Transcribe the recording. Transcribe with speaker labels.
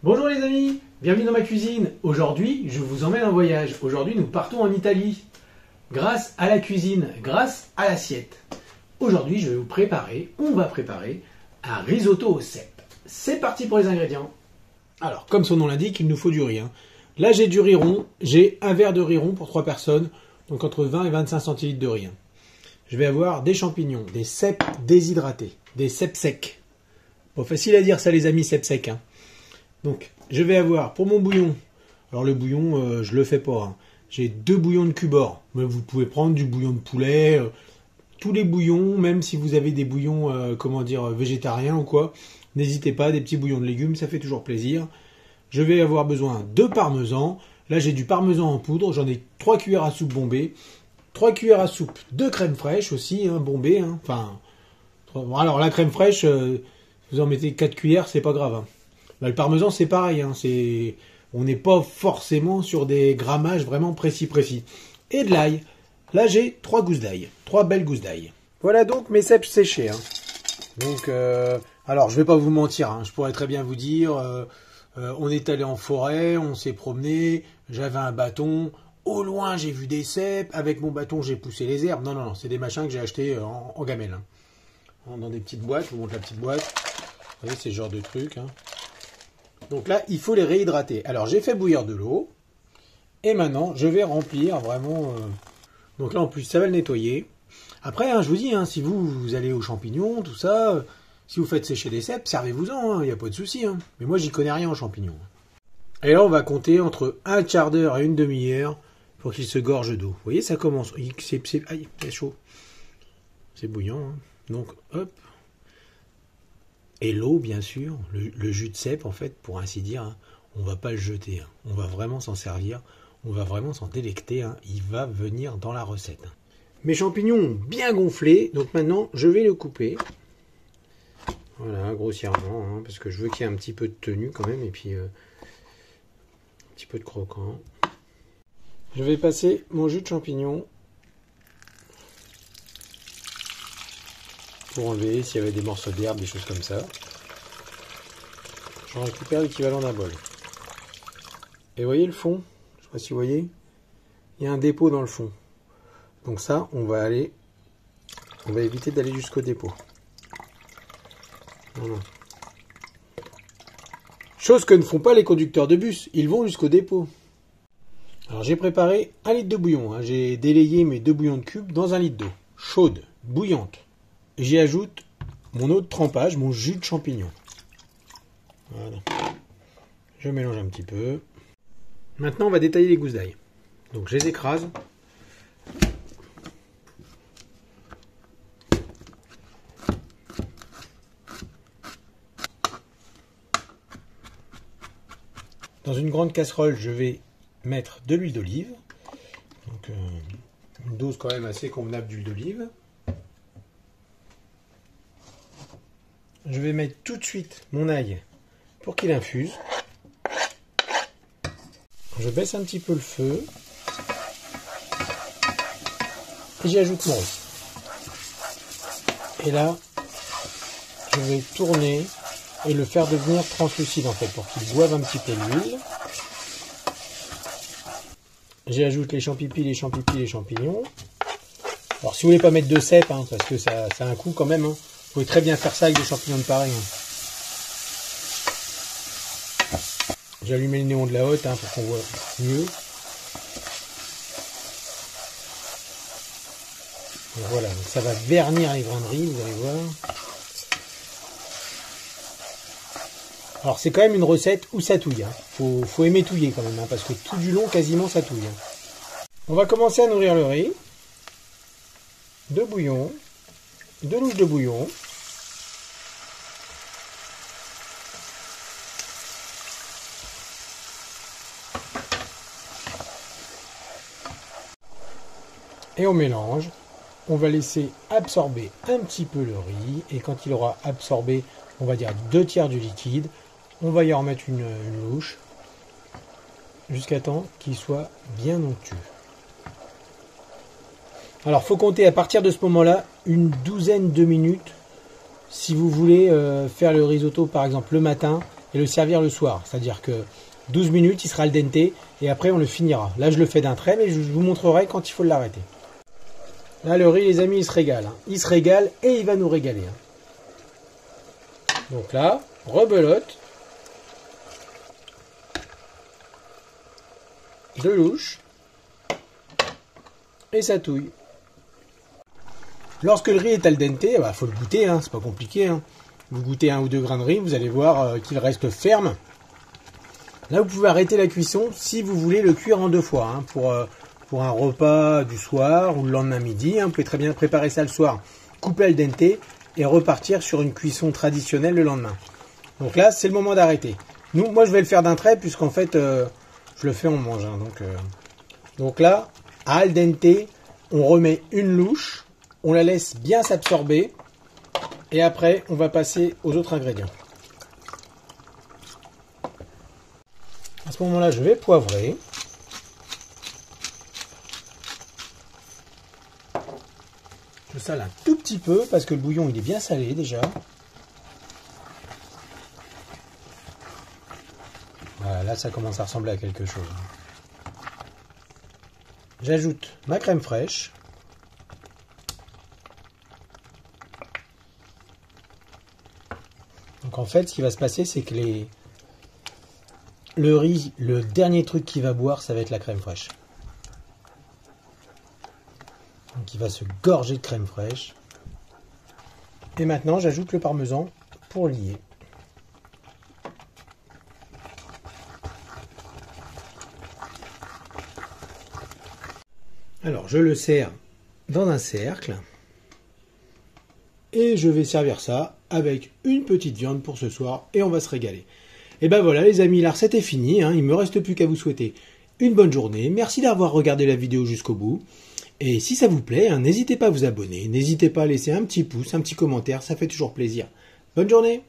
Speaker 1: Bonjour les amis, bienvenue dans ma cuisine. Aujourd'hui, je vous emmène en voyage. Aujourd'hui, nous partons en Italie. Grâce à la cuisine, grâce à l'assiette. Aujourd'hui, on va préparer un risotto aux cèpes. C'est parti pour les ingrédients. Alors, comme son nom l'indique, il nous faut du riz. Là, j'ai du riz rond. J'ai un verre de riz rond pour 3 personnes. Donc entre 20 et 25 centilitres de riz. Je vais avoir des champignons, des cèpes déshydratés, des cèpes secs. Bon, facile à dire ça les amis, cèpes secs. Donc, je vais avoir pour mon bouillon, alors le bouillon, je le fais pas. J'ai 2 bouillons de Cubor. Mais vous pouvez prendre du bouillon de poulet, tous les bouillons, même si vous avez des bouillons, végétariens ou quoi. N'hésitez pas, des petits bouillons de légumes, ça fait toujours plaisir. Je vais avoir besoin de parmesan. Là, j'ai du parmesan en poudre. J'en ai 3 cuillères à soupe bombée. 3 cuillères à soupe de crème fraîche aussi, bombée. Alors la crème fraîche, vous en mettez 4 cuillères, c'est pas grave. Là, le parmesan, c'est pareil. On n'est pas forcément sur des grammages vraiment précis. Et de l'ail. Là, j'ai 3 gousses d'ail. 3 belles gousses d'ail. Voilà donc mes cèpes séchés. Donc, alors, je vais pas vous mentir. Je pourrais très bien vous dire, on est allé en forêt, on s'est promené, j'avais un bâton. Au loin, j'ai vu des cèpes. Avec mon bâton, j'ai poussé les herbes. Non. C'est des machins que j'ai achetés en gamelle. Dans des petites boîtes. Je vous montre la petite boîte. Vous voyez, c'est ce genre de truc. Donc là, il faut les réhydrater. Alors, j'ai fait bouillir de l'eau. Et maintenant, je vais remplir vraiment... Donc là, en plus, ça va le nettoyer. Après, je vous dis, si vous allez aux champignons, tout ça, si vous faites sécher des cèpes, servez-vous-en, il n'y a pas de souci. Mais moi, j'y connais rien en champignons. Et là, on va compter entre un quart d'heure et une demi-heure pour qu'il se gorge d'eau. Vous voyez, ça commence. C'est chaud. C'est bouillant. Donc, hop. Et l'eau, bien sûr, le jus de cèpe, en fait, pour ainsi dire, on ne va pas le jeter. On va vraiment s'en servir, on va vraiment s'en délecter. Il va venir dans la recette. Mes champignons ont bien gonflé, donc maintenant, je vais le couper. Voilà, grossièrement, parce que je veux qu'il y ait un petit peu de tenue quand même, et puis un petit peu de croquant. Je vais passer mon jus de champignon pour enlever s'il y avait des morceaux d'herbe, des choses comme ça. J'en récupère l'équivalent d'un bol. Et vous voyez le fond? Je ne sais pas si vous voyez. Il y a un dépôt dans le fond. Donc ça, on va éviter d'aller jusqu'au dépôt. Voilà. Chose que ne font pas les conducteurs de bus. Ils vont jusqu'au dépôt. Alors j'ai préparé 1 litre de bouillon. J'ai délayé mes 2 bouillons de cube dans 1 litre d'eau. Chaude, bouillante. J'y ajoute mon eau de trempage, mon jus de champignon. Voilà. Je mélange un petit peu. Maintenant, on va détailler les gousses d'ail. Donc, je les écrase. Dans une grande casserole, je vais mettre de l'huile d'olive. Donc, une dose quand même assez convenable d'huile d'olive. Je vais mettre tout de suite mon ail pour qu'il infuse. Je baisse un petit peu le feu. Et j'y ajoute mon riz. Et là, je vais tourner et le faire devenir translucide en fait, pour qu'il boive un petit peu l'huile. J'y ajoute les champignons, les champignons. Alors si vous voulez pas mettre de cèpes, parce que ça a un coût quand même, vous pouvez très bien faire ça avec des champignons de pareil. J'ai allumé le néon de la haute pour qu'on voit mieux. Et voilà, donc ça va vernir les grains de riz, vous allez voir. Alors c'est quand même une recette où ça touille. Faut aimer touiller quand même, parce que tout du long, quasiment ça touille. On va commencer à nourrir le riz. De bouillon. 2 louches de bouillon. Et on mélange. On va laisser absorber un petit peu le riz. Et quand il aura absorbé, on va dire 2 tiers du liquide, on va y remettre une louche jusqu'à temps qu'il soit bien onctueux. Alors, faut compter à partir de ce moment-là une douzaine de minutes si vous voulez faire le risotto par exemple le matin et le servir le soir. C'est-à-dire que 12 minutes, il sera al dente et après on le finira. Là, je le fais d'un trait, mais je vous montrerai quand il faut l'arrêter. Là, le riz, les amis, il se régale. Il se régale et il va nous régaler. Donc là, rebelote. Je louche. Et ça touille. Lorsque le riz est al dente, faut le goûter, c'est pas compliqué. Vous goûtez 1 ou 2 grains de riz, vous allez voir qu'il reste ferme. Là, vous pouvez arrêter la cuisson si vous voulez le cuire en 2 fois. Pour un repas du soir ou le lendemain midi, vous pouvez très bien préparer ça le soir, couper al dente et repartir sur une cuisson traditionnelle le lendemain. Donc là, c'est le moment d'arrêter. Moi, je vais le faire d'un trait puisqu'en fait, je le fais, on mange. Donc là, à al dente, on remet une louche, on la laisse bien s'absorber et après, on va passer aux autres ingrédients. À ce moment-là, je vais poivrer. Je sale un tout petit peu parce que le bouillon il est bien salé déjà. Voilà, là ça commence à ressembler à quelque chose. J'ajoute ma crème fraîche. Donc en fait, ce qui va se passer, c'est que le riz, le dernier truc qu'il va boire, ça va être la crème fraîche. Donc il va se gorger de crème fraîche. Et maintenant, j'ajoute le parmesan pour lier. Alors, je le sers dans un cercle. Et je vais servir ça avec une petite viande pour ce soir. Et on va se régaler. Et ben voilà les amis, la recette est finie. Il ne me reste plus qu'à vous souhaiter une bonne journée. Merci d'avoir regardé la vidéo jusqu'au bout. Et si ça vous plaît, n'hésitez pas à vous abonner. N'hésitez pas à laisser un petit pouce, un petit commentaire. Ça fait toujours plaisir. Bonne journée!